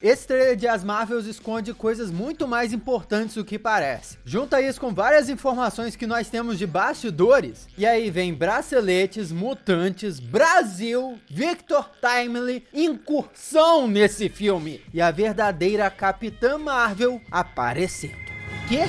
Esse trailer de As Marvels esconde coisas muito mais importantes do que parece. Junta isso com várias informações que nós temos de bastidores, e aí vem braceletes, mutantes, Brasil, Victor Timely, incursão nesse filme, e a verdadeira Capitã Marvel aparecendo. Quê?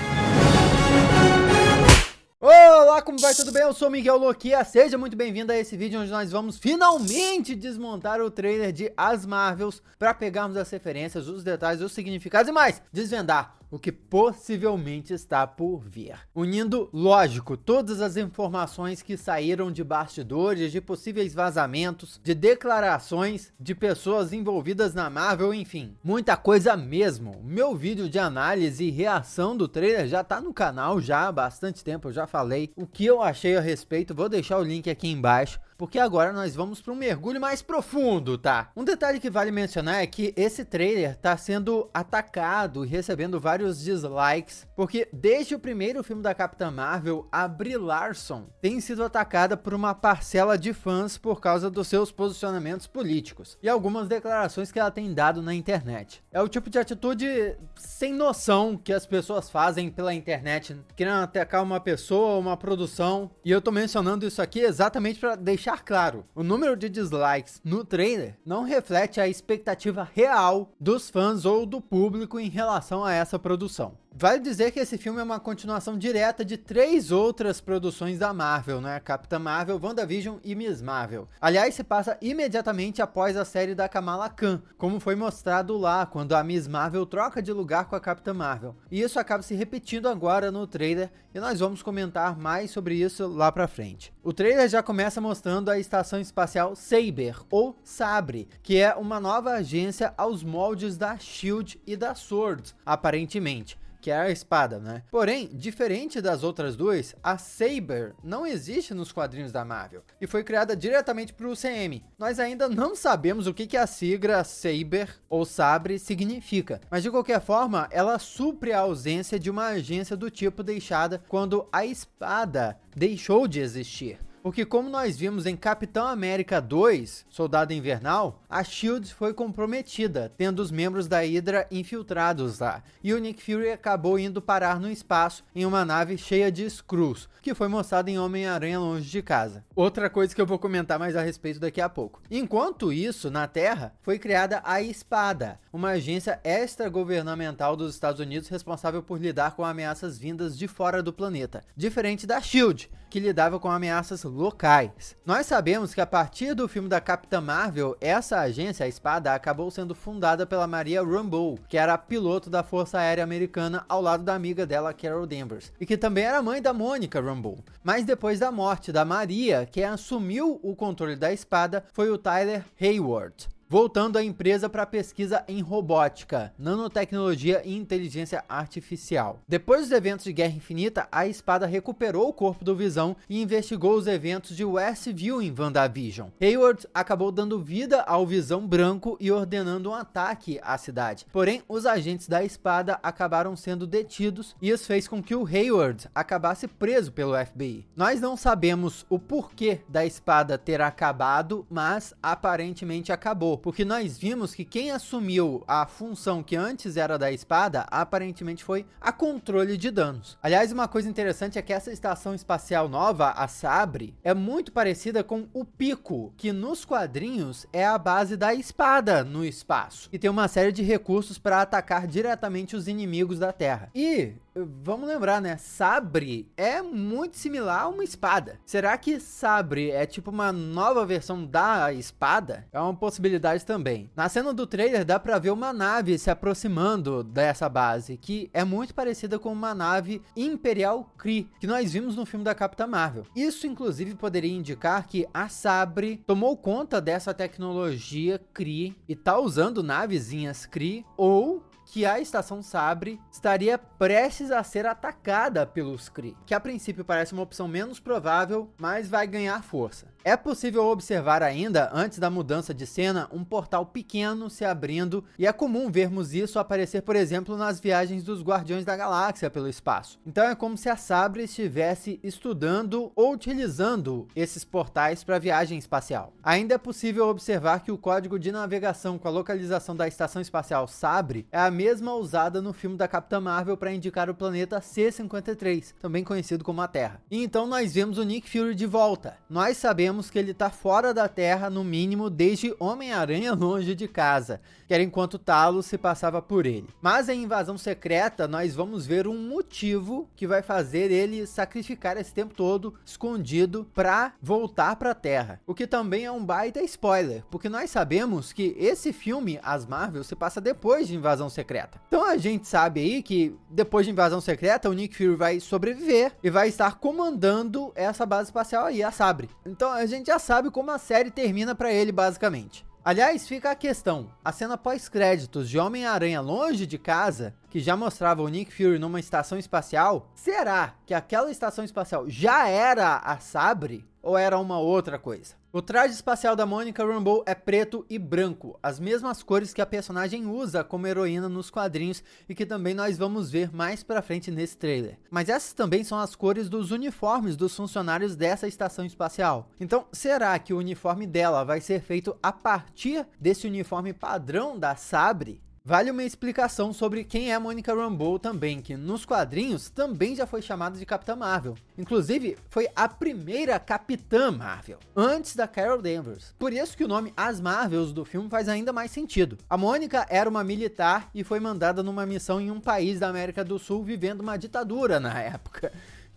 Olá, como vai? Tudo bem? Eu sou Miguel Loquia, seja muito bem-vindo a esse vídeo onde nós vamos finalmente desmontar o trailer de As Marvels para pegarmos as referências, os detalhes, os significados e mais, desvendar o que possivelmente está por vir. Unindo, lógico, todas as informações que saíram de bastidores, de possíveis vazamentos, de declarações de pessoas envolvidas na Marvel, enfim, muita coisa mesmo. Meu vídeo de análise e reação do trailer já tá no canal já há bastante tempo, eu já falei o que eu achei a respeito, vou deixar o link aqui embaixo, porque agora nós vamos para um mergulho mais profundo, tá? Um detalhe que vale mencionar é que esse trailer tá sendo atacado e recebendo vários dislikes, porque desde o primeiro filme da Capitã Marvel, a Brie Larson tem sido atacada por uma parcela de fãs por causa dos seus posicionamentos políticos e algumas declarações que ela tem dado na internet. É o tipo de atitude sem noção que as pessoas fazem pela internet, querendo atacar uma pessoa, uma produção, e eu tô mencionando isso aqui exatamente para deixar claro, o número de dislikes no trailer não reflete a expectativa real dos fãs ou do público em relação a essa produção. Vale dizer que esse filme é uma continuação direta de 3 outras produções da Marvel, né? Capitã Marvel, WandaVision e Miss Marvel. Aliás, se passa imediatamente após a série da Kamala Khan, como foi mostrado lá, quando a Miss Marvel troca de lugar com a Capitã Marvel. E isso acaba se repetindo agora no trailer, e nós vamos comentar mais sobre isso lá pra frente. O trailer já começa mostrando a estação espacial Saber, ou Sabre, que é uma nova agência aos moldes da SHIELD e da SWORD, aparentemente, que é a espada, né? Porém, diferente das outras duas, a Saber não existe nos quadrinhos da Marvel e foi criada diretamente para o UCM. Nós ainda não sabemos o que a sigla Saber ou Sabre significa, mas de qualquer forma, ela supre a ausência de uma agência do tipo deixada quando a espada deixou de existir. Porque como nós vimos em Capitão América 2, Soldado Invernal, a SHIELD foi comprometida, tendo os membros da Hydra infiltrados lá. E o Nick Fury acabou indo parar no espaço em uma nave cheia de Skrulls, que foi mostrado em Homem-Aranha Longe de Casa. Outra coisa que eu vou comentar mais a respeito daqui a pouco. Enquanto isso, na Terra, foi criada a Espada, uma agência extragovernamental dos Estados Unidos responsável por lidar com ameaças vindas de fora do planeta, diferente da SHIELD, que lidava com ameaças locais. Nós sabemos que a partir do filme da Capitã Marvel, essa agência, a Espada, acabou sendo fundada pela Maria Rambeau, que era a piloto da Força Aérea Americana ao lado da amiga dela, Carol Danvers, e que também era mãe da Monica Rambeau. Mas depois da morte da Maria, quem assumiu o controle da Espada foi o Tyler Hayward, voltando a empresa para pesquisa em robótica, nanotecnologia e inteligência artificial. Depois dos eventos de Guerra Infinita, a Espada recuperou o corpo do Visão e investigou os eventos de Westview em WandaVision. Hayward acabou dando vida ao Visão branco e ordenando um ataque à cidade. Porém, os agentes da Espada acabaram sendo detidos e isso fez com que o Hayward acabasse preso pelo FBI. Nós não sabemos o porquê da Espada ter acabado, mas aparentemente acabou, porque nós vimos que quem assumiu a função que antes era da Espada, aparentemente foi a controle de danos. Aliás, uma coisa interessante é que essa estação espacial nova, a Sabre, é muito parecida com o Pico, que nos quadrinhos é a base da Espada no espaço, e tem uma série de recursos para atacar diretamente os inimigos da Terra. E vamos lembrar, né? Sabre é muito similar a uma espada. Será que Sabre é tipo uma nova versão da espada? É uma possibilidade também. Na cena do trailer dá pra ver uma nave se aproximando dessa base, que é muito parecida com uma nave Imperial Kree, que nós vimos no filme da Capitã Marvel. Isso inclusive poderia indicar que a Sabre tomou conta dessa tecnologia Kree e tá usando navezinhas Kree, ou que a Estação Sabre estaria prestes a ser atacada pelos Kree, que a princípio parece uma opção menos provável, mas vai ganhar força. É possível observar ainda, antes da mudança de cena, um portal pequeno se abrindo, e é comum vermos isso aparecer, por exemplo, nas viagens dos Guardiões da Galáxia pelo espaço. Então é como se a Sabre estivesse estudando ou utilizando esses portais para viagem espacial. Ainda é possível observar que o código de navegação com a localização da Estação Espacial Sabre é a mesma usada no filme da Capitã Marvel para indicar o planeta C-53, também conhecido como a Terra. E então nós vemos o Nick Fury de volta. Nós sabemos que ele está fora da Terra, no mínimo, desde Homem-Aranha Longe de Casa, que era enquanto Talos se passava por ele. Mas em Invasão Secreta, nós vamos ver um motivo que vai fazer ele sacrificar esse tempo todo escondido para voltar para a Terra. O que também é um baita spoiler, porque nós sabemos que esse filme, As Marvel, se passa depois de Invasão Secreta. Então a gente sabe aí que depois de Invasão Secreta, o Nick Fury vai sobreviver e vai estar comandando essa base espacial aí, a Sabre. Então a gente já sabe como a série termina para ele, basicamente. Aliás, fica a questão, a cena pós-créditos de Homem-Aranha Longe de Casa, que já mostrava o Nick Fury numa estação espacial, será que aquela estação espacial já era a Sabre ou era uma outra coisa? O traje espacial da Monica Rambeau é preto e branco, as mesmas cores que a personagem usa como heroína nos quadrinhos e que também nós vamos ver mais pra frente nesse trailer. Mas essas também são as cores dos uniformes dos funcionários dessa estação espacial. Então, será que o uniforme dela vai ser feito a partir desse uniforme padrão da Sabre? Vale uma explicação sobre quem é Monica Rambeau também, que nos quadrinhos também já foi chamada de Capitã Marvel. Inclusive, foi a primeira Capitã Marvel, antes da Carol Danvers. Por isso que o nome As Marvels do filme faz ainda mais sentido. A Mônica era uma militar e foi mandada numa missão em um país da América do Sul vivendo uma ditadura na época.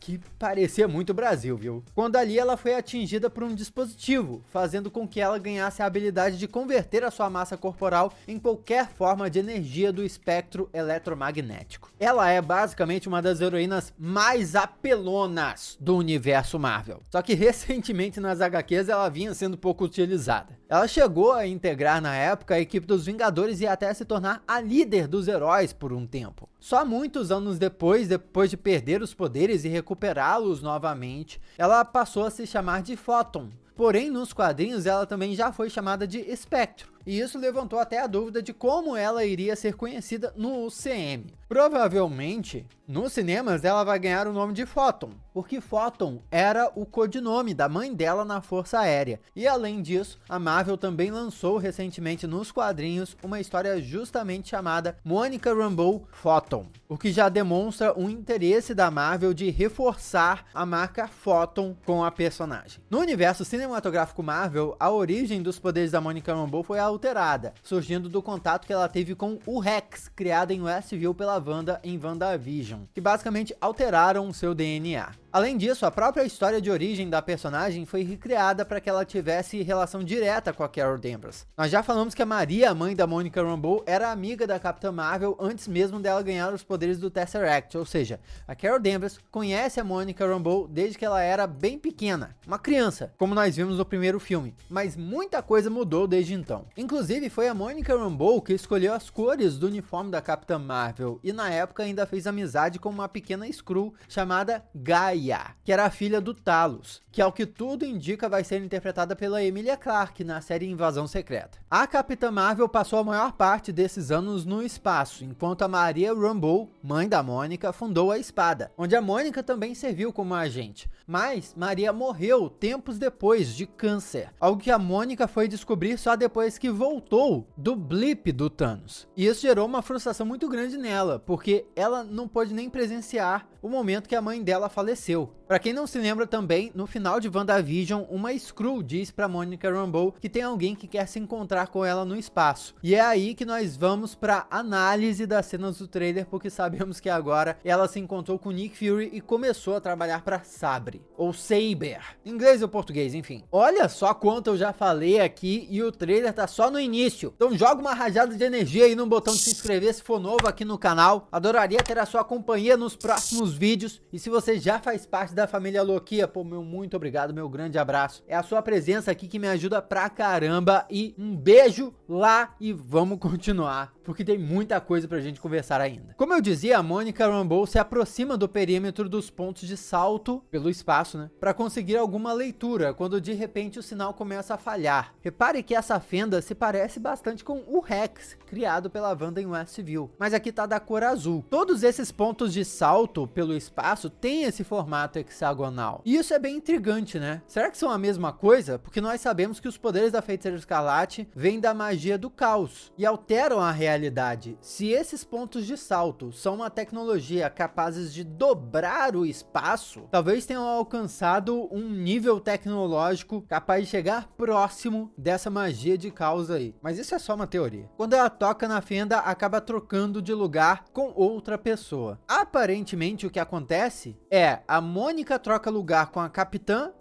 Que parecia muito Brasil, viu? Quando ali ela foi atingida por um dispositivo, fazendo com que ela ganhasse a habilidade de converter a sua massa corporal em qualquer forma de energia do espectro eletromagnético. Ela é basicamente uma das heroínas mais apelonas do universo Marvel. Só que recentemente nas HQs ela vinha sendo pouco utilizada. Ela chegou a integrar na época a equipe dos Vingadores e até se tornar a líder dos heróis por um tempo. Só muitos anos depois de perder os poderes e recuperá-los novamente, ela passou a se chamar de Photon. Porém, nos quadrinhos ela também já foi chamada de Espectro. E isso levantou até a dúvida de como ela iria ser conhecida no UCM. Provavelmente, nos cinemas ela vai ganhar o nome de Photon, porque Photon era o codinome da mãe dela na Força Aérea. E além disso, a Marvel também lançou recentemente nos quadrinhos uma história justamente chamada Monica Rambeau Photon, o que já demonstra um interesse da Marvel de reforçar a marca Photon com a personagem. No universo cinematográfico Marvel, a origem dos poderes da Monica Rambeau foi alterada, surgindo do contato que ela teve com o Rex, criado em Westview pela Wanda em WandaVision, que basicamente alteraram o seu DNA. Além disso, a própria história de origem da personagem foi recriada para que ela tivesse relação direta com a Carol Danvers. Nós já falamos que a Maria, a mãe da Monica Rambeau, era amiga da Capitã Marvel antes mesmo dela ganhar os poderes do Tesseract, ou seja, a Carol Danvers conhece a Monica Rambeau desde que ela era bem pequena, uma criança, como nós vimos no primeiro filme, mas muita coisa mudou desde então. Inclusive, foi a Monica Rambeau que escolheu as cores do uniforme da Capitã Marvel e na época ainda fez amizade com uma pequena Skrull chamada Gaia, que era a filha do Talos, que ao que tudo indica vai ser interpretada pela Emilia Clarke na série Invasão Secreta. A Capitã Marvel passou a maior parte desses anos no espaço, enquanto a Maria Rambeau, mãe da Mônica, fundou a Espada, onde a Mônica também serviu como agente. Mas Maria morreu tempos depois de câncer, algo que a Mônica foi descobrir só depois que voltou do blip do Thanos. E isso gerou uma frustração muito grande nela, porque ela não pôde nem presenciar o momento que a mãe dela faleceu. Pra quem não se lembra também, no final de WandaVision, uma Skrull diz pra Monica Rambeau que tem alguém que quer se encontrar com ela no espaço. E é aí que nós vamos pra análise das cenas do trailer, porque sabemos que agora ela se encontrou com Nick Fury e começou a trabalhar pra Sabre, ou Saber, inglês ou português, enfim. Olha só quanto eu já falei aqui e o trailer tá só no início. Então joga uma rajada de energia aí no botão de se inscrever se for novo aqui no canal. Adoraria ter a sua companhia nos próximos vídeos. E se você já faz faz parte da família Lokia, pô, meu muito obrigado, meu grande abraço. É a sua presença aqui que me ajuda pra caramba e um beijo lá e vamos continuar, porque tem muita coisa pra gente conversar ainda. Como eu dizia, a Monica Rambeau se aproxima do perímetro dos pontos de salto pelo espaço, né, pra conseguir alguma leitura, quando de repente o sinal começa a falhar. Repare que essa fenda se parece bastante com o Rex, criado pela Wanda em Westview, mas aqui tá da cor azul. Todos esses pontos de salto pelo espaço têm esse formato hexagonal. E isso é bem intrigante, né? Será que são a mesma coisa? Porque nós sabemos que os poderes da Feiticeira Escarlate vêm da magia do caos e alteram a realidade. Se esses pontos de salto são uma tecnologia capazes de dobrar o espaço, talvez tenham alcançado um nível tecnológico capaz de chegar próximo dessa magia de caos aí. Mas isso é só uma teoria. Quando ela toca na fenda, acaba trocando de lugar com outra pessoa. Aparentemente o que acontece é a Mônica troca lugar com a Capitã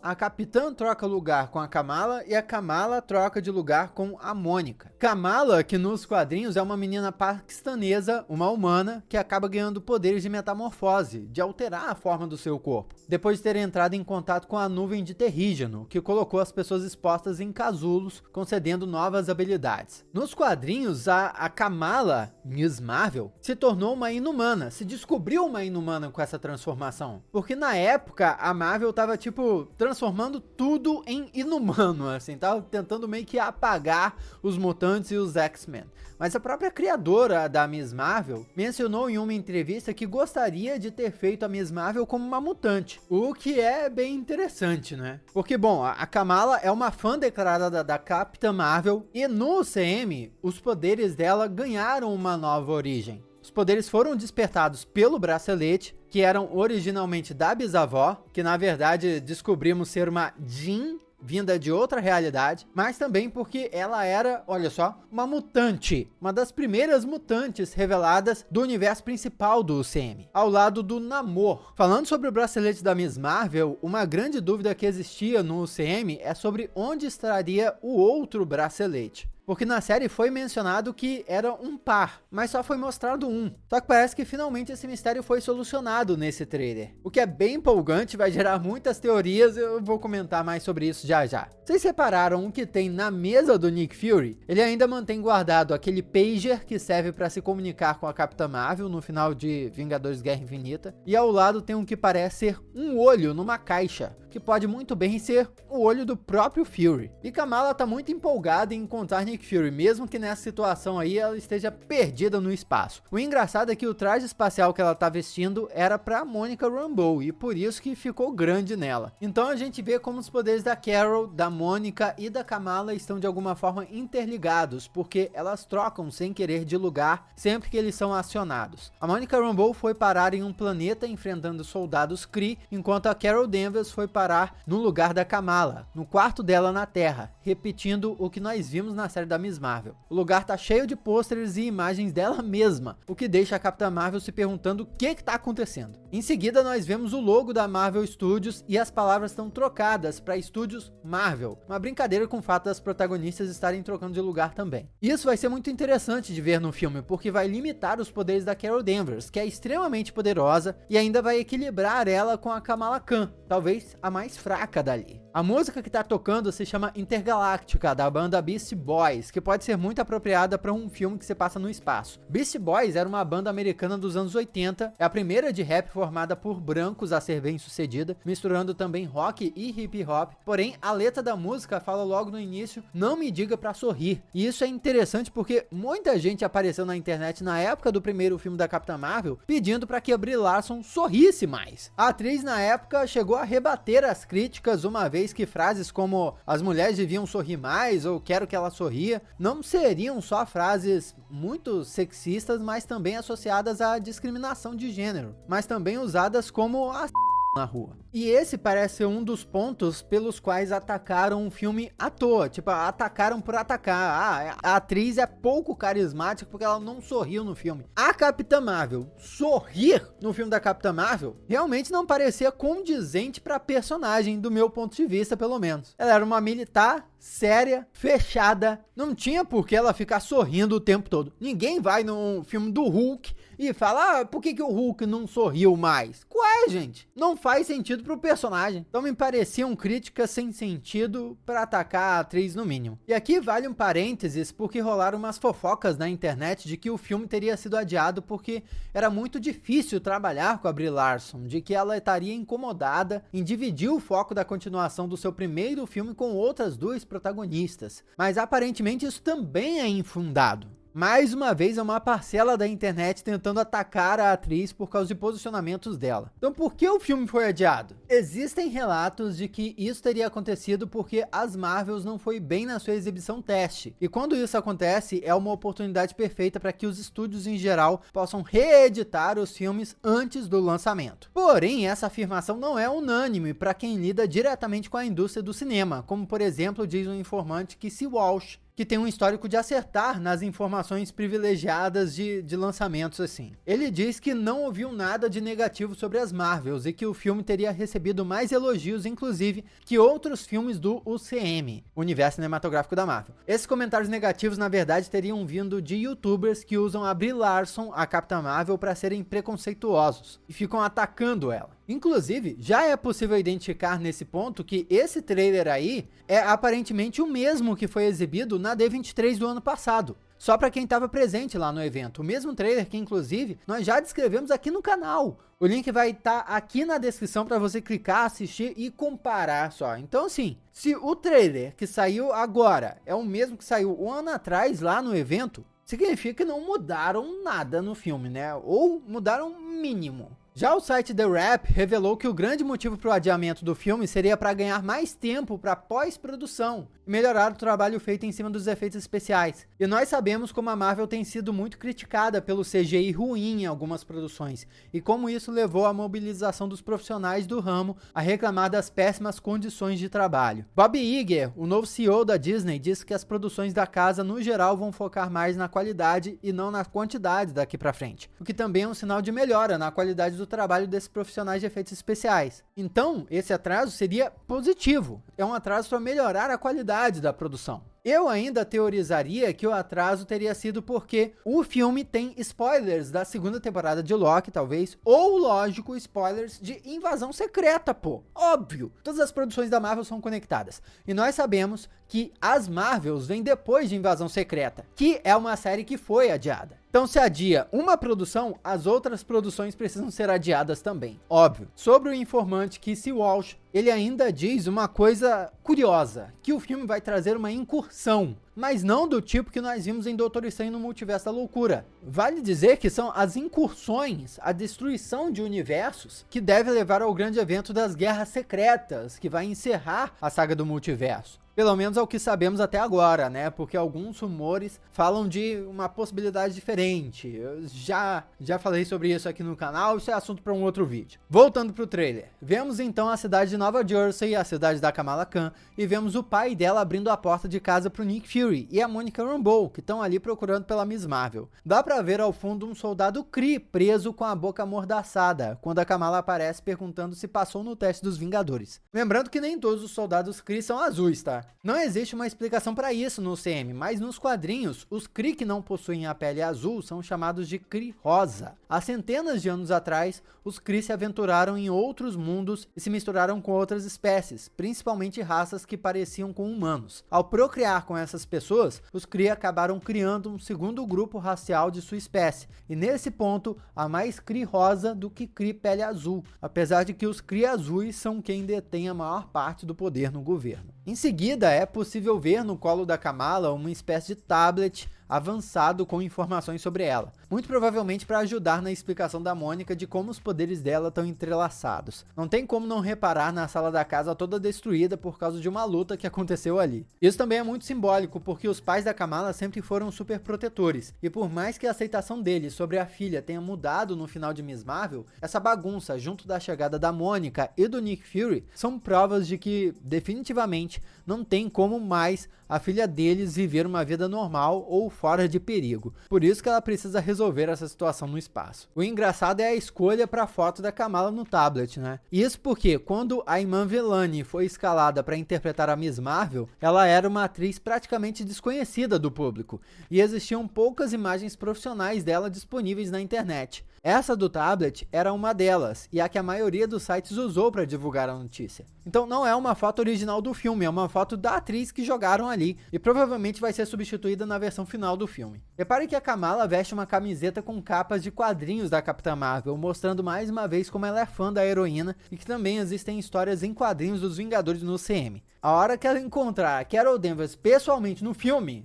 troca lugar com a Kamala e a Kamala troca de lugar com a Mônica. Kamala, que nos quadrinhos é uma menina paquistanesa, uma humana, que acaba ganhando poderes de metamorfose, de alterar a forma do seu corpo, depois de ter entrado em contato com a nuvem de terrígeno, que colocou as pessoas expostas em casulos, concedendo novas habilidades. Nos quadrinhos, a Kamala, Miss Marvel, se tornou uma inumana, se descobriu uma inumana com essa transformação, porque na época a Marvel tava tipo transformando tudo em inumano, assim, tava tentando meio que apagar os mutantes e os X-Men. Mas a própria criadora da Miss Marvel mencionou em uma entrevista que gostaria de ter feito a Miss Marvel como uma mutante, o que é bem interessante, né? Porque, bom, a Kamala é uma fã declarada da Capitã Marvel e no UCM os poderes dela ganharam uma nova origem. Os poderes foram despertados pelo bracelete, que eram originalmente da bisavó, que na verdade descobrimos ser uma Jean, vinda de outra realidade, mas também porque ela era, olha só, uma mutante, uma das primeiras mutantes reveladas do universo principal do UCM, ao lado do Namor. Falando sobre o bracelete da Miss Marvel, uma grande dúvida que existia no UCM é sobre onde estaria o outro bracelete. Porque na série foi mencionado que era um par, mas só foi mostrado um. Só que parece que finalmente esse mistério foi solucionado nesse trailer. O que é bem empolgante, vai gerar muitas teorias, eu vou comentar mais sobre isso já já. Vocês repararam o que tem na mesa do Nick Fury? Ele ainda mantém guardado aquele pager que serve para se comunicar com a Capitã Marvel no final de Vingadores Guerra Infinita. E ao lado tem um que parece ser um olho numa caixa, que pode muito bem ser o olho do próprio Fury. E Kamala tá muito empolgada em encontrar Nick Fury, mesmo que nessa situação aí ela esteja perdida no espaço. O engraçado é que o traje espacial que ela tá vestindo era pra Monica Rambeau, e por isso que ficou grande nela. Então a gente vê como os poderes da Carol, da Monica e da Kamala estão de alguma forma interligados, porque elas trocam sem querer de lugar sempre que eles são acionados. A Monica Rambeau foi parar em um planeta enfrentando soldados Kree, enquanto a Carol Danvers foi parar no lugar da Kamala, no quarto dela na Terra, repetindo o que nós vimos na série da Miss Marvel. O lugar tá cheio de pôsteres e imagens dela mesma, o que deixa a Capitã Marvel se perguntando o que tá acontecendo. Em seguida nós vemos o logo da Marvel Studios e as palavras estão trocadas para Studios Marvel, uma brincadeira com o fato das protagonistas estarem trocando de lugar também. Isso vai ser muito interessante de ver no filme, porque vai limitar os poderes da Carol Danvers, que é extremamente poderosa, e ainda vai equilibrar ela com a Kamala Khan, talvez a mais fraca dali. A música que tá tocando se chama Intergaláctica, da banda Beastie Boys, que pode ser muito apropriada para um filme que se passa no espaço. Beastie Boys era uma banda americana dos anos 80, é a primeira de rap formada por brancos a ser bem sucedida, misturando também rock e hip hop, porém a letra da música fala logo no início, não me diga pra sorrir. E isso é interessante porque muita gente apareceu na internet na época do primeiro filme da Capitã Marvel, pedindo para que a Brie Larson sorrisse mais. A atriz na época chegou a rebater as críticas, uma vez que frases como as mulheres deviam sorrir mais ou quero que ela sorria não seriam só frases muito sexistas, mas também associadas à discriminação de gênero, mas também usadas como a na rua. E esse parece ser um dos pontos pelos quais atacaram o filme à toa, tipo, atacaram por atacar. A atriz é pouco carismática porque ela não sorriu no filme. A Capitã Marvel sorrir no filme da Capitã Marvel realmente não parecia condizente pra personagem, do meu ponto de vista, pelo menos. Ela era uma militar séria, fechada, não tinha por que ela ficar sorrindo o tempo todo. Ninguém vai no filme do Hulk e fala, por que o Hulk não sorriu mais? Qual gente, não faz sentido pro personagem. Então me pareciam críticas sem sentido pra atacar a atriz no mínimo. E aqui vale um parênteses porque rolaram umas fofocas na internet de que o filme teria sido adiado porque era muito difícil trabalhar com a Brie Larson, de que ela estaria incomodada em dividir o foco da continuação do seu primeiro filme com outras duas protagonistas. Mas aparentemente isso também é infundado. Mais uma vez é uma parcela da internet tentando atacar a atriz por causa de posicionamentos dela. Então por que o filme foi adiado? Existem relatos de que isso teria acontecido porque as Marvels não foi bem na sua exibição teste. E quando isso acontece, é uma oportunidade perfeita para que os estúdios em geral possam reeditar os filmes antes do lançamento. Porém, essa afirmação não é unânime para quem lida diretamente com a indústria do cinema, como por exemplo diz um informante Casey Walsh, que tem um histórico de acertar nas informações privilegiadas de lançamentos assim. Ele diz que não ouviu nada de negativo sobre as Marvels e que o filme teria recebido mais elogios, inclusive, que outros filmes do UCM, Universo Cinematográfico da Marvel. Esses comentários negativos, na verdade, teriam vindo de youtubers que usam a Brie Larson, a Capitã Marvel, para serem preconceituosos e ficam atacando ela. Inclusive, já é possível identificar nesse ponto que esse trailer aí é aparentemente o mesmo que foi exibido na D23 do ano passado. Só para quem estava presente lá no evento. O mesmo trailer que, inclusive, nós já descrevemos aqui no canal. O link vai estar aqui na descrição para você clicar, assistir e comparar só. Então, assim, se o trailer que saiu agora é o mesmo que saiu um ano atrás lá no evento, significa que não mudaram nada no filme, né? Ou mudaram mínimo. Já o site The Wrap revelou que o grande motivo para o adiamento do filme seria para ganhar mais tempo para pós-produção e melhorar o trabalho feito em cima dos efeitos especiais. E nós sabemos como a Marvel tem sido muito criticada pelo CGI ruim em algumas produções e como isso levou à mobilização dos profissionais do ramo a reclamar das péssimas condições de trabalho. Bob Iger, o novo CEO da Disney, disse que as produções da casa no geral vão focar mais na qualidade e não na quantidade daqui para frente, o que também é um sinal de melhora na qualidade do trabalho desses profissionais de efeitos especiais. Então, esse atraso seria positivo. É um atraso para melhorar a qualidade da produção. Eu ainda teorizaria que o atraso teria sido porque o filme tem spoilers da segunda temporada de Loki, talvez, ou, lógico, spoilers de Invasão Secreta, pô. Óbvio, todas as produções da Marvel são conectadas. E nós sabemos que as Marvels vêm depois de Invasão Secreta, que é uma série que foi adiada. Então, se adia uma produção, as outras produções precisam ser adiadas também, óbvio. Sobre o informante Casey Walsh, ele ainda diz uma coisa curiosa, que o filme vai trazer uma incursão, mas não do tipo que nós vimos em Doutor Estranho no Multiverso da Loucura. Vale dizer que são as incursões, a destruição de universos, que deve levar ao grande evento das Guerras Secretas, que vai encerrar a saga do multiverso. Pelo menos é o que sabemos até agora, né? Porque alguns rumores falam de uma possibilidade diferente. Eu já falei sobre isso aqui no canal, isso é assunto para um outro vídeo. Voltando pro trailer. Vemos então a cidade de Nova Jersey, a cidade da Kamala Khan, e vemos o pai dela abrindo a porta de casa pro Nick Fury e a Monica Rambeau, que estão ali procurando pela Miss Marvel. Dá pra ver ao fundo um soldado Kree preso com a boca amordaçada, quando a Kamala aparece perguntando se passou no teste dos Vingadores. Lembrando que nem todos os soldados Kree são azuis, tá? Não existe uma explicação para isso no CM, mas nos quadrinhos, os Kree que não possuem a pele azul são chamados de Kree rosa. Há centenas de anos atrás, os Kree se aventuraram em outros mundos e se misturaram com outras espécies, principalmente raças que pareciam com humanos. Ao procriar com essas pessoas, os Kree acabaram criando um segundo grupo racial de sua espécie, e nesse ponto, há mais Kree rosa do que Kree pele azul, apesar de que os Kree azuis são quem detém a maior parte do poder no governo. Em seguida, é possível ver no colo da Kamala uma espécie de tablet avançado com informações sobre ela, muito provavelmente para ajudar na explicação da Mônica de como os poderes dela estão entrelaçados. Não tem como não reparar na sala da casa toda destruída por causa de uma luta que aconteceu ali. Isso também é muito simbólico, porque os pais da Kamala sempre foram super protetores, e por mais que a aceitação deles sobre a filha tenha mudado no final de Miss Marvel, essa bagunça junto da chegada da Mônica e do Nick Fury são provas de que, definitivamente, não tem como mais a filha deles viver uma vida normal ou fora de perigo. Por isso que ela precisa resolver essa situação no espaço. O engraçado é a escolha para a foto da Kamala no tablet, né? Isso porque quando a Iman Vellani foi escalada para interpretar a Miss Marvel, ela era uma atriz praticamente desconhecida do público e existiam poucas imagens profissionais dela disponíveis na internet. Essa do tablet era uma delas, e a que a maioria dos sites usou para divulgar a notícia. Então não é uma foto original do filme, é uma foto da atriz que jogaram ali, e provavelmente vai ser substituída na versão final do filme. Repare que a Kamala veste uma camiseta com capas de quadrinhos da Capitã Marvel, mostrando mais uma vez como ela é fã da heroína, e que também existem histórias em quadrinhos dos Vingadores no CM. A hora que ela encontrar a Carol Danvers pessoalmente no filme,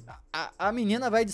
a menina vai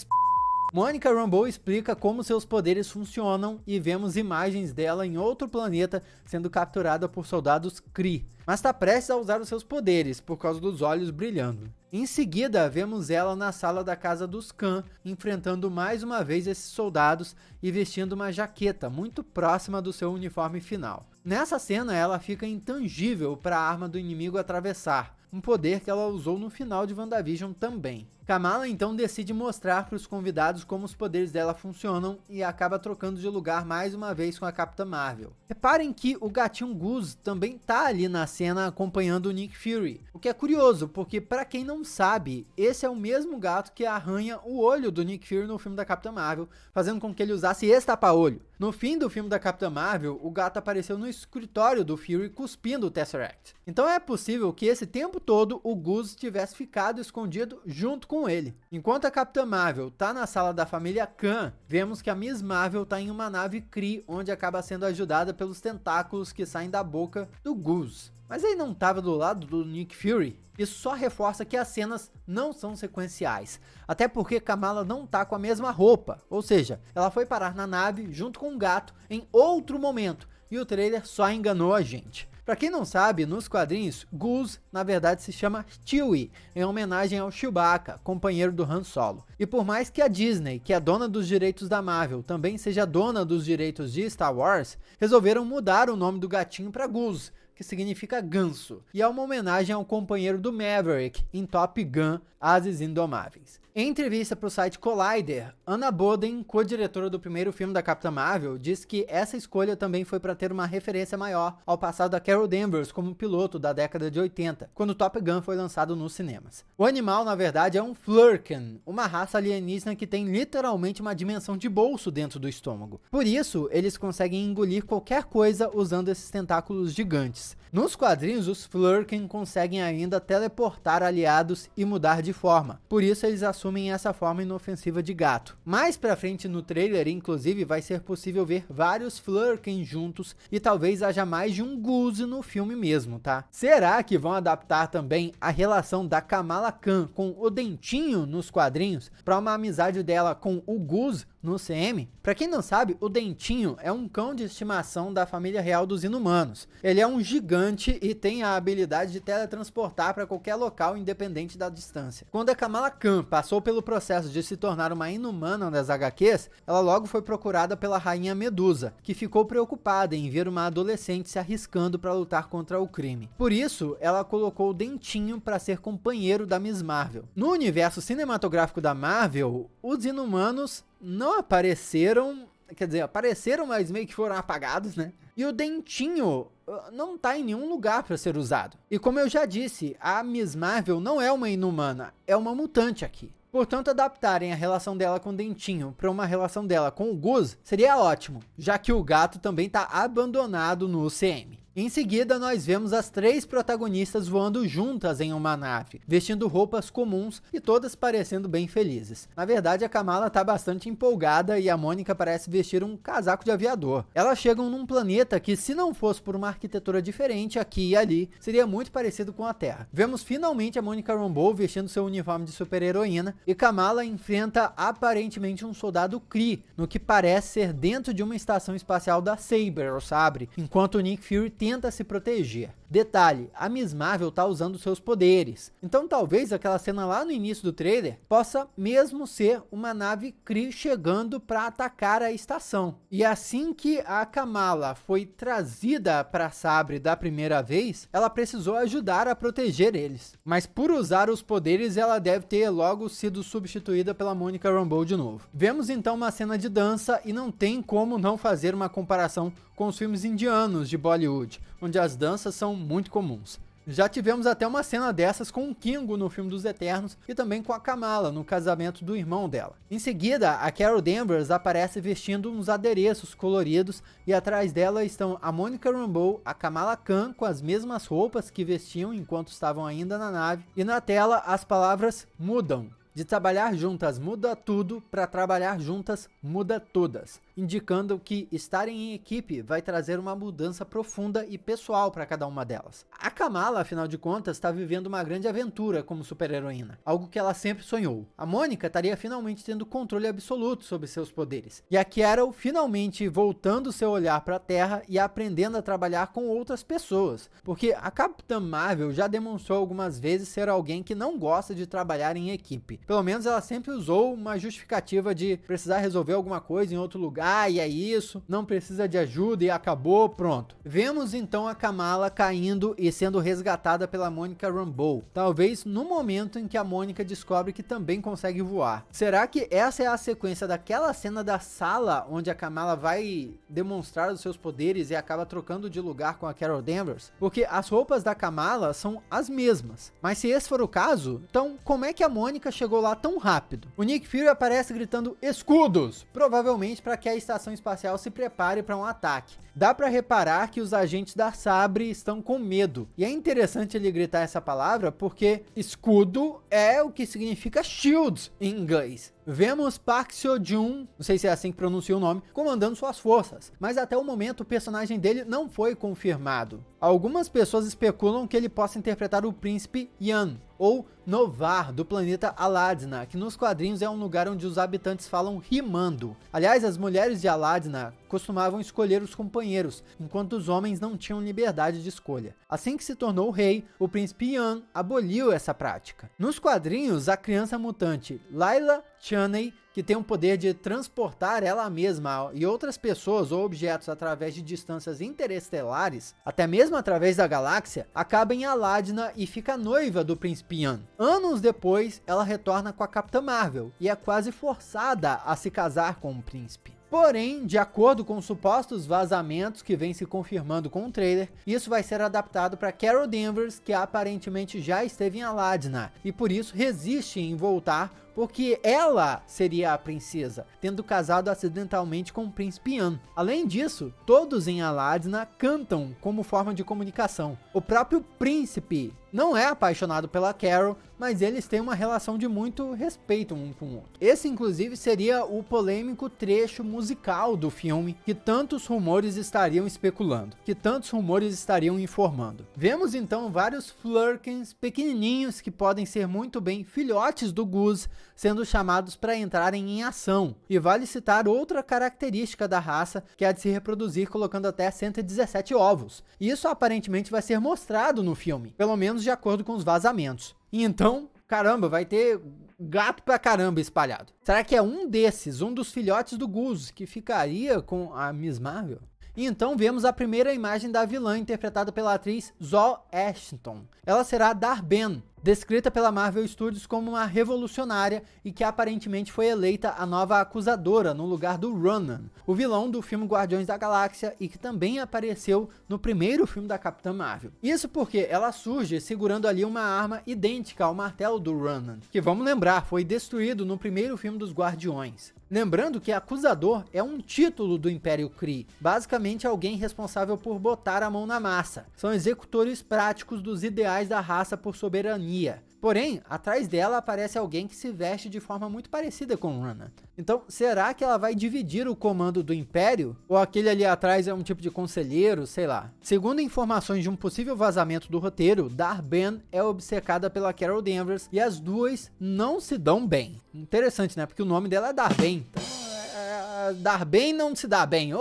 Monica Rambeau explica como seus poderes funcionam e vemos imagens dela em outro planeta sendo capturada por soldados Kree, mas está prestes a usar os seus poderes por causa dos olhos brilhando. Em seguida, vemos ela na sala da casa dos Khan, enfrentando mais uma vez esses soldados e vestindo uma jaqueta muito próxima do seu uniforme final. Nessa cena, ela fica intangível para a arma do inimigo atravessar, um poder que ela usou no final de WandaVision também. Kamala então decide mostrar para os convidados como os poderes dela funcionam e acaba trocando de lugar mais uma vez com a Capitã Marvel. Reparem que o gatinho Goose também tá ali na cena acompanhando o Nick Fury, o que é curioso, porque para quem não sabe, esse é o mesmo gato que arranha o olho do Nick Fury no filme da Capitã Marvel, fazendo com que ele usasse esse tapa-olho. No fim do filme da Capitã Marvel, o gato apareceu no escritório do Fury cuspindo o Tesseract. Então é possível que esse tempo todo o Goose tivesse ficado escondido junto com ele. Enquanto a Capitã Marvel tá na sala da família Khan, vemos que a Miss Marvel tá em uma nave Kree, onde acaba sendo ajudada pelos tentáculos que saem da boca do Goose. Mas ele não estava do lado do Nick Fury? Isso só reforça que as cenas não são sequenciais, até porque Kamala não tá com a mesma roupa, ou seja, ela foi parar na nave junto com o gato em outro momento, e o trailer só enganou a gente. Pra quem não sabe, nos quadrinhos, Goose na verdade se chama Chewie, em homenagem ao Chewbacca, companheiro do Han Solo. E por mais que a Disney, que é dona dos direitos da Marvel, também seja dona dos direitos de Star Wars, resolveram mudar o nome do gatinho pra Goose, que significa ganso, e é uma homenagem ao companheiro do Maverick em Top Gun: Ases Indomáveis. Em entrevista para o site Collider, Anna Boden, co-diretora do primeiro filme da Capitã Marvel, disse que essa escolha também foi para ter uma referência maior ao passado da Carol Danvers como piloto da década de 80, quando Top Gun foi lançado nos cinemas. O animal, na verdade, é um Flurken, uma raça alienígena que tem literalmente uma dimensão de bolso dentro do estômago. Por isso, eles conseguem engolir qualquer coisa usando esses tentáculos gigantes. Nos quadrinhos, os Flurken conseguem ainda teleportar aliados e mudar de forma. Por isso, eles assumem essa forma inofensiva de gato. Mais pra frente no trailer, inclusive, vai ser possível ver vários Flurken juntos e talvez haja mais de um Goose no filme mesmo, tá? Será que vão adaptar também a relação da Kamala Khan com o Dentinho nos quadrinhos para uma amizade dela com o Goose no CM? Pra quem não sabe, o Dentinho é um cão de estimação da família real dos Inumanos. Ele é um gigante e tem a habilidade de teletransportar para qualquer local independente da distância. Quando a Kamala Khan passou pelo processo de se tornar uma Inumana das HQs, ela logo foi procurada pela Rainha Medusa, que ficou preocupada em ver uma adolescente se arriscando para lutar contra o crime. Por isso, ela colocou o Dentinho para ser companheiro da Miss Marvel. No universo cinematográfico da Marvel, os Inumanos não apareceram, quer dizer, apareceram, mas meio que foram apagados, né? E o Dentinho não tá em nenhum lugar para ser usado. E como eu já disse, a Miss Marvel não é uma Inumana, é uma mutante aqui. Portanto, adaptarem a relação dela com o Dentinho para uma relação dela com o Goose seria ótimo, já que o gato também tá abandonado no UCM. Em seguida, nós vemos as três protagonistas voando juntas em uma nave, vestindo roupas comuns e todas parecendo bem felizes. Na verdade, a Kamala tá bastante empolgada e a Mônica parece vestir um casaco de aviador. Elas chegam num planeta que, se não fosse por uma arquitetura diferente aqui e ali, seria muito parecido com a Terra. Vemos finalmente a Monica Rambeau vestindo seu uniforme de super-heroína e Kamala enfrenta aparentemente um soldado Kree, no que parece ser dentro de uma estação espacial da Saber, ou Sabre, enquanto o Nick Fury tenta se proteger. Detalhe, a Miss Marvel tá usando seus poderes, então talvez aquela cena lá no início do trailer possa mesmo ser uma nave Kree chegando para atacar a estação. E assim que a Kamala foi trazida para Sabre da primeira vez, ela precisou ajudar a proteger eles. Mas por usar os poderes, ela deve ter logo sido substituída pela Monica Rambeau de novo. Vemos então uma cena de dança e não tem como não fazer uma comparação com os filmes indianos de Bollywood, onde as danças são muito comuns. Já tivemos até uma cena dessas com o Kingo no filme dos Eternos e também com a Kamala no casamento do irmão dela. Em seguida, a Carol Danvers aparece vestindo uns adereços coloridos e atrás dela estão a Monica Rambeau, a Kamala Khan com as mesmas roupas que vestiam enquanto estavam ainda na nave, e na tela as palavras mudam. De trabalhar juntas muda tudo, para trabalhar juntas muda todas, indicando que estarem em equipe vai trazer uma mudança profunda e pessoal para cada uma delas. A Kamala, afinal de contas, está vivendo uma grande aventura como super-heroína, algo que ela sempre sonhou. A Mônica estaria finalmente tendo controle absoluto sobre seus poderes, e a Carol finalmente voltando seu olhar para a Terra e aprendendo a trabalhar com outras pessoas, porque a Capitã Marvel já demonstrou algumas vezes ser alguém que não gosta de trabalhar em equipe. Pelo menos ela sempre usou uma justificativa de precisar resolver alguma coisa em outro lugar, e é isso, não precisa de ajuda e acabou, pronto. Vemos então a Kamala caindo e sendo resgatada pela Monica Rambeau, talvez no momento em que a Mônica descobre que também consegue voar. Será que essa é a sequência daquela cena da sala onde a Kamala vai demonstrar os seus poderes e acaba trocando de lugar com a Carol Danvers? Porque as roupas da Kamala são as mesmas, mas se esse for o caso, então como é que a Mônica chegou lá tão rápido? O Nick Fury aparece gritando escudos, provavelmente para que a estação espacial se prepare para um ataque. Dá para reparar que os agentes da Sabre estão com medo. E é interessante ele gritar essa palavra porque escudo é o que significa shields em inglês. Vemos Park Seo-joon, não sei se é assim que pronuncia o nome, comandando suas forças, mas até o momento o personagem dele não foi confirmado. Algumas pessoas especulam que ele possa interpretar o príncipe Yan, ou Novar, do planeta Aladna, que nos quadrinhos é um lugar onde os habitantes falam rimando. Aliás, as mulheres de Aladna costumavam escolher os companheiros, enquanto os homens não tinham liberdade de escolha. Assim que se tornou rei, o príncipe Yan aboliu essa prática. Nos quadrinhos, a criança mutante Layla Chaney, que tem o poder de transportar ela mesma e outras pessoas ou objetos através de distâncias interestelares, até mesmo através da galáxia, acaba em Aladna e fica noiva do príncipe Yan. Anos depois, ela retorna com a Capitã Marvel e é quase forçada a se casar com o príncipe. Porém, de acordo com os supostos vazamentos que vem se confirmando com o trailer, isso vai ser adaptado para Carol Danvers, que aparentemente já esteve em Aladna, e por isso resiste em voltar, porque ela seria a princesa, tendo casado acidentalmente com o príncipe Yan. Além disso, todos em Aladna cantam como forma de comunicação. O próprio príncipe não é apaixonado pela Carol, mas eles têm uma relação de muito respeito um com o outro. Esse, inclusive, seria o polêmico trecho musical do filme que tantos rumores estariam especulando, que tantos rumores estariam informando. Vemos então vários Flerkens pequenininhos que podem ser muito bem filhotes do Goose, sendo chamados para entrarem em ação. E vale citar outra característica da raça, que é de se reproduzir colocando até 117 ovos. E isso aparentemente vai ser mostrado no filme, pelo menos de acordo com os vazamentos. E então, caramba, vai ter gato pra caramba espalhado. Será que é um desses, um dos filhotes do Goose, que ficaria com a Miss Marvel? E então vemos a primeira imagem da vilã interpretada pela atriz Zoe Ashton. Ela será Dar-Benn, descrita pela Marvel Studios como uma revolucionária e que aparentemente foi eleita a nova acusadora no lugar do Ronan, o vilão do filme Guardiões da Galáxia e que também apareceu no primeiro filme da Capitã Marvel. Isso porque ela surge segurando ali uma arma idêntica ao martelo do Ronan, que vamos lembrar, foi destruído no primeiro filme dos Guardiões. Lembrando que acusador é um título do Império Kree, basicamente alguém responsável por botar a mão na massa. São executores práticos dos ideais da raça por soberania. Porém, atrás dela aparece alguém que se veste de forma muito parecida com Ronan. Então, será que ela vai dividir o comando do Império? Ou aquele ali atrás é um tipo de conselheiro, sei lá. Segundo informações de um possível vazamento do roteiro, Dar-Benn é obcecada pela Carol Danvers e as duas não se dão bem. Interessante, né? Porque o nome dela é Dar-Benn. Então, dar bem não se dá bem.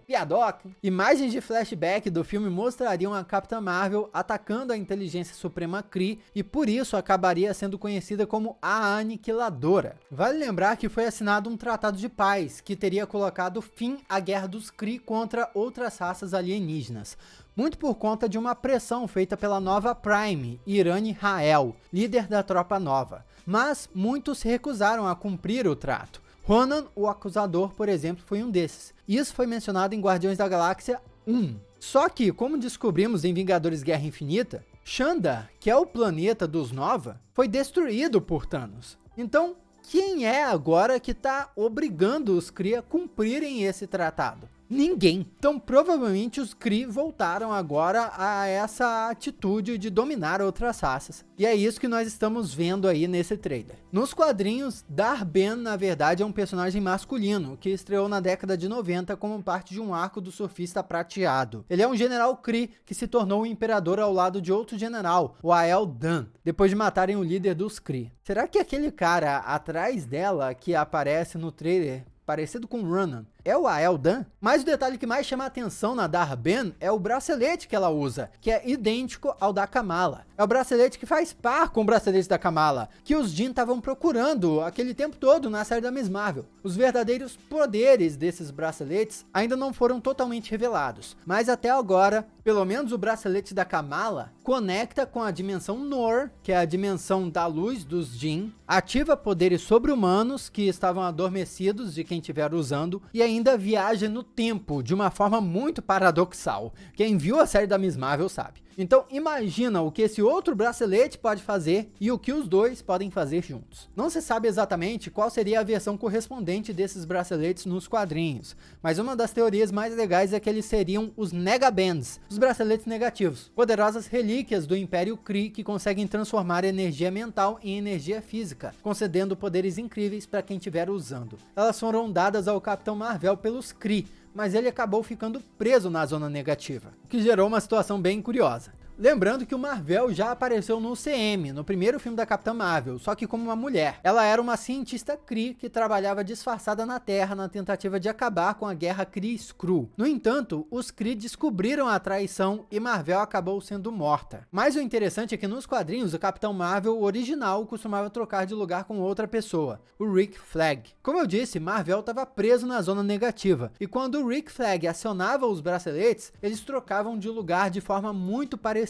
Piadoca. Imagens de flashback do filme mostrariam a Capitã Marvel atacando a inteligência suprema Kree e por isso acabaria sendo conhecida como a Aniquiladora. Vale lembrar que foi assinado um tratado de paz que teria colocado fim à guerra dos Kree contra outras raças alienígenas, muito por conta de uma pressão feita pela nova Prime, Irani Rael, líder da Tropa Nova. Mas muitos se recusaram a cumprir o trato. Ronan, o Acusador, por exemplo, foi um desses. Isso foi mencionado em Guardiões da Galáxia 1. Só que, como descobrimos em Vingadores Guerra Infinita, Xandar, que é o planeta dos Nova, foi destruído por Thanos. Então, quem é agora que está obrigando os Kree a cumprirem esse tratado? Ninguém. Então, provavelmente, os Kree voltaram agora a essa atitude de dominar outras raças. E é isso que nós estamos vendo aí nesse trailer. Nos quadrinhos, Dar-Benn, na verdade, é um personagem masculino, que estreou na década de 90 como parte de um arco do Surfista Prateado. Ele é um general Kree que se tornou o imperador ao lado de outro general, o Ael-Dan, depois de matarem o líder dos Kree. Será que aquele cara atrás dela, que aparece no trailer, parecido com Ronan, é o Ael-Dan? Mas o detalhe que mais chama a atenção na Dar-Benn é o bracelete que ela usa, que é idêntico ao da Kamala. É o bracelete que faz par com o bracelete da Kamala, que os Jin estavam procurando aquele tempo todo na série da Miss Marvel. Os verdadeiros poderes desses braceletes ainda não foram totalmente revelados, mas até agora, pelo menos o bracelete da Kamala conecta com a dimensão Nor, que é a dimensão da luz dos Jin, ativa poderes sobre-humanos que estavam adormecidos de quem estiver usando, e ainda viaja no tempo de uma forma muito paradoxal. Quem viu a série da Miss Marvel sabe. Então imagina o que esse outro bracelete pode fazer e o que os dois podem fazer juntos. Não se sabe exatamente qual seria a versão correspondente desses braceletes nos quadrinhos, mas uma das teorias mais legais é que eles seriam os Negabands, os braceletes negativos, poderosas relíquias do Império Kree que conseguem transformar energia mental em energia física, concedendo poderes incríveis para quem estiver usando. Elas foram dadas ao Capitão Marvel pelos Kree, mas ele acabou ficando preso na zona negativa, o que gerou uma situação bem curiosa. Lembrando que o Marvel já apareceu no CM, no primeiro filme da Capitã Marvel, só que como uma mulher. Ela era uma cientista Kree que trabalhava disfarçada na Terra na tentativa de acabar com a guerra Kree-Skrull. No entanto, os Kree descobriram a traição e Marvel acabou sendo morta. Mas o interessante é que nos quadrinhos, o Capitão Marvel original costumava trocar de lugar com outra pessoa, o Rick Flag. Como eu disse, Marvel estava preso na zona negativa, e quando o Rick Flag acionava os braceletes, eles trocavam de lugar de forma muito parecida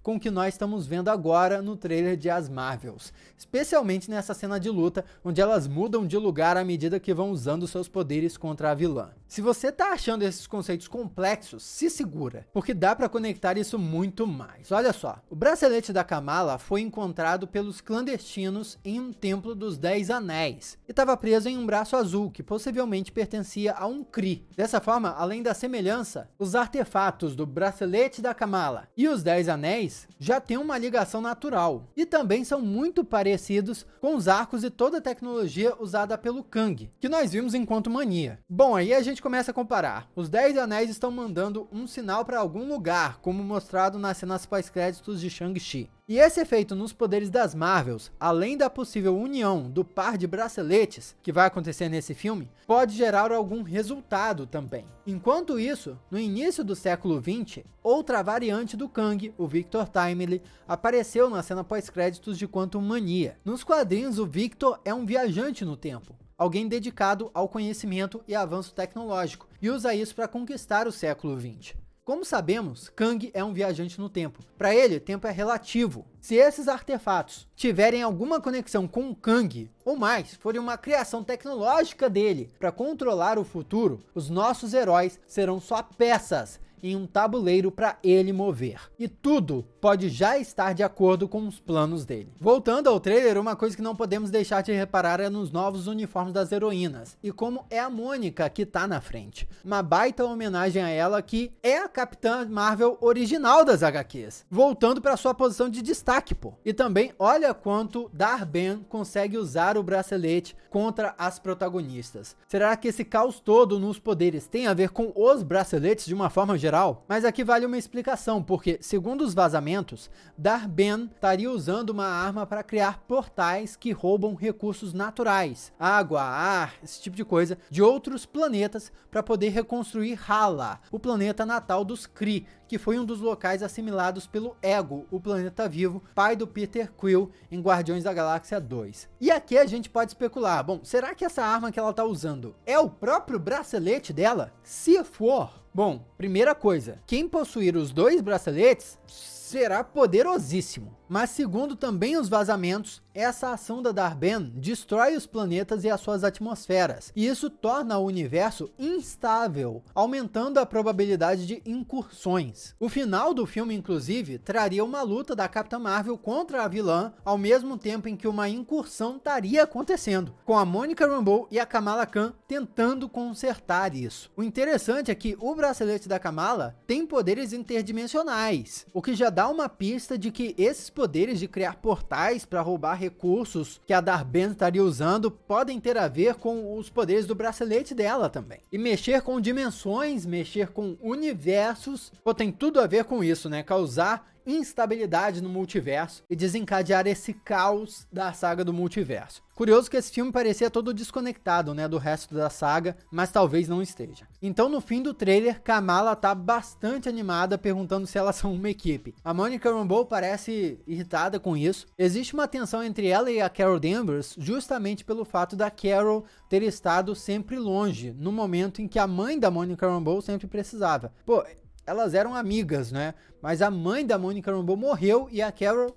com o que nós estamos vendo agora no trailer de As Marvels, especialmente nessa cena de luta, onde elas mudam de lugar à medida que vão usando seus poderes contra a vilã. Se você tá achando esses conceitos complexos, se segura, porque dá para conectar isso muito mais. Olha só, o bracelete da Kamala foi encontrado pelos clandestinos em um templo dos 10 Anéis, e estava preso em um braço azul, que possivelmente pertencia a um Kree. Dessa forma, além da semelhança, os artefatos do bracelete da Kamala e os 10 Anéis já têm uma ligação natural, e também são muito parecidos com os arcos e toda a tecnologia usada pelo Kang, que nós vimos em Quantumania. Bom, aí a gente começa a comparar. Os 10 Anéis estão mandando um sinal para algum lugar, como mostrado nas cenas pós-créditos de Shang-Chi. E esse efeito nos poderes das Marvels, além da possível união do par de braceletes que vai acontecer nesse filme, pode gerar algum resultado também. Enquanto isso, no início do século XX, outra variante do Kang, o Victor Timely, apareceu na cena pós-créditos de Quantumania. Nos quadrinhos, o Victor é um viajante no tempo, alguém dedicado ao conhecimento e avanço tecnológico, e usa isso para conquistar o século XX. Como sabemos, Kang é um viajante no tempo. Para ele, tempo é relativo. Se esses artefatos tiverem alguma conexão com o Kang, ou mais, forem uma criação tecnológica dele para controlar o futuro, os nossos heróis serão só peças em um tabuleiro para ele mover. E tudo pode já estar de acordo com os planos dele. Voltando ao trailer, uma coisa que não podemos deixar de reparar é nos novos uniformes das heroínas, e como é a Mônica que tá na frente. Uma baita homenagem a ela, que é a Capitã Marvel original das HQs, voltando para sua posição de destaque, pô. E também olha quanto Dar-Benn consegue usar o bracelete contra as protagonistas. Será que esse caos todo nos poderes tem a ver com os braceletes de uma forma geral? geral, mas aqui vale uma explicação, porque, segundo os vazamentos, Dar-Benn estaria usando uma arma para criar portais que roubam recursos naturais, água, ar, esse tipo de coisa, de outros planetas para poder reconstruir Hala, o planeta natal dos Kree, que foi um dos locais assimilados pelo Ego, o planeta vivo, pai do Peter Quill em Guardiões da Galáxia 2. E aqui a gente pode especular, bom, será que essa arma que ela tá usando é o próprio bracelete dela? Se for, bom, primeira coisa, quem possuir os dois braceletes será poderosíssimo. Mas segundo também os vazamentos, essa ação da Dar-Benn destrói os planetas e as suas atmosferas, e isso torna o universo instável, aumentando a probabilidade de incursões. O final do filme, inclusive, traria uma luta da Capitã Marvel contra a vilã, ao mesmo tempo em que uma incursão estaria acontecendo, com a Monica Rambeau e a Kamala Khan tentando consertar isso. O interessante é que o bracelete da Kamala tem poderes interdimensionais, o que já dá uma pista de que esses poderes de criar portais para roubar recursos que a Dar-Benn estaria usando podem ter a ver com os poderes do bracelete dela também. E mexer com dimensões, mexer com universos, pô, tem tudo a ver com isso, né? Causar instabilidade no multiverso e desencadear esse caos da saga do multiverso. Curioso que esse filme parecia todo desconectado, né, do resto da saga, mas talvez não esteja. Então, no fim do trailer, Kamala tá bastante animada, perguntando se elas são uma equipe. A Monica Rambeau parece irritada com isso. Existe uma tensão entre ela e a Carol Danvers, justamente pelo fato da Carol ter estado sempre longe, no momento em que a mãe da Monica Rambeau sempre precisava. Pô, elas eram amigas, né? Mas a mãe da Monica Rambeau morreu e a Carol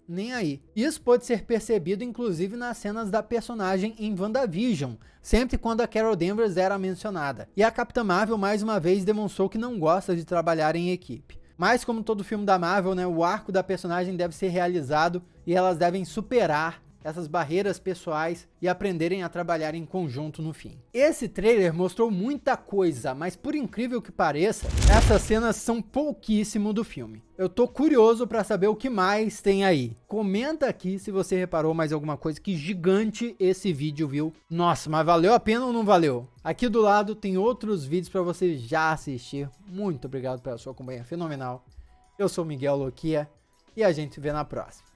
nem aí. Isso pode ser percebido inclusive nas cenas da personagem em WandaVision, sempre quando a Carol Danvers era mencionada. E a Capitã Marvel mais uma vez demonstrou que não gosta de trabalhar em equipe. Mas como todo filme da Marvel, né, o arco da personagem deve ser realizado e elas devem superar essas barreiras pessoais e aprenderem a trabalhar em conjunto no fim. Esse trailer mostrou muita coisa, mas por incrível que pareça, essas cenas são pouquíssimo do filme. Eu tô curioso para saber o que mais tem aí. Comenta aqui se você reparou mais alguma coisa, que gigante esse vídeo, viu? Nossa, mas valeu a pena ou não valeu? Aqui do lado tem outros vídeos para você já assistir. Muito obrigado pela sua companhia fenomenal. Eu sou Miguel Loquia e a gente se vê na próxima.